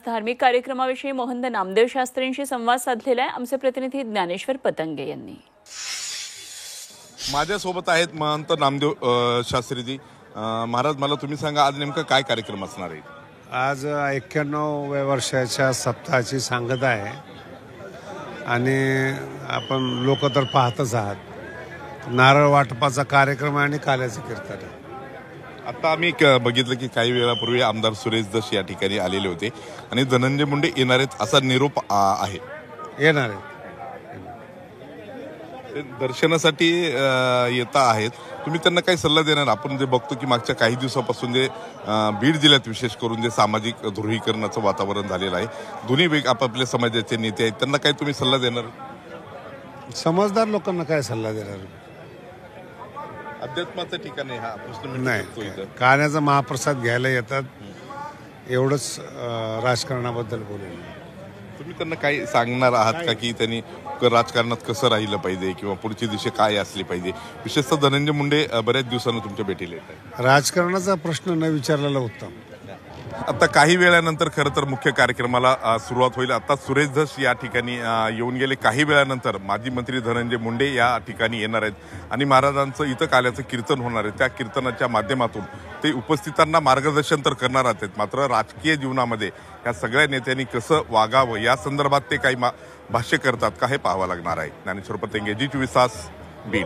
धार्मिक कार्यक्रमाविषयी मोहंद नामदेव शास्त्रींशी संवाद साधलेला आहे आमचे प्रतिनिधी ज्ञानेश्वर पतंगे यांनी। माझ्यासोबत आहेत महंत नामदेव शास्त्रीजी। महाराज, मला तुम्ही सांगा, आज नेमका काय कार्यक्रम असणार आहे? आज 91व्या वर्षाच्या सप्ताहाची सांगता आहे आणि आपण लोक तर पाहतच आहात। नारळ वाटपाचा कार्यक्रम आणि काल्याचे कीर्तन आहे। आता आम्ही बघितलं की काही वेळापूर्वी आमदार सुरेश दस या ठिकाणी आलेले होते आणि धनंजय मुंडे येणार आहेत असा निरोप आहे। येणार आहेत, ते दर्शनासाठी येता आहेत। तुम्ही त्यांना काही सल्ला देणार? आपण जे बघतो की मागच्या काही दिवसापासून जे बीड जिल्ह्यात विशेष करून जे सामाजिक ध्रुवीकरणाचं वातावरण झालेलं आहे, दोन्ही वेग आपापल्या समाजाचे नेते आहेत, त्यांना काही तुम्ही सल्ला देणार? समजदार लोकांना काय सल्ला देणार? अध्यात्माचं ठिकाण आहे हा प्रश्न नाही, काल्याचा महाप्रसाद घ्यायला येतात, एवढंच राजकारणाबद्दल बोलेल। तुम्ही त्यांना काही सांगणार आहात का की त्यांनी राजकारणात कसं राहिलं पाहिजे किंवा पुढची दिशा काय असली पाहिजे? विशेषतः धनंजय मुंडे बऱ्याच दिवसांनी तुमच्या भेटीला येत आहेत। राजकारणाचा प्रश्न न विचारलेला उत्तम। आता काही वेळानंतर खरं तर मुख्य कार्यक्रमाला सुरुवात होईल। आता सुरेश धस या ठिकाणी येऊन गेले। काही वेळानंतर माजी मंत्री धनंजय मुंडे या ठिकाणी येणार आहेत आणि महाराजांचं इथं काल्याचं कीर्तन होणार आहे। त्या कीर्तनाच्या माध्यमातून ते उपस्थितांना मार्गदर्शन तर करणार आहेत, मात्र राजकीय जीवनामध्ये या सगळ्या नेत्यांनी कसं वागावं या संदर्भात ते काही भाष्य करतात का हे पाहावं लागणार आहे। ज्ञानेश्वर पतंगे, जी 24 तास, बीड।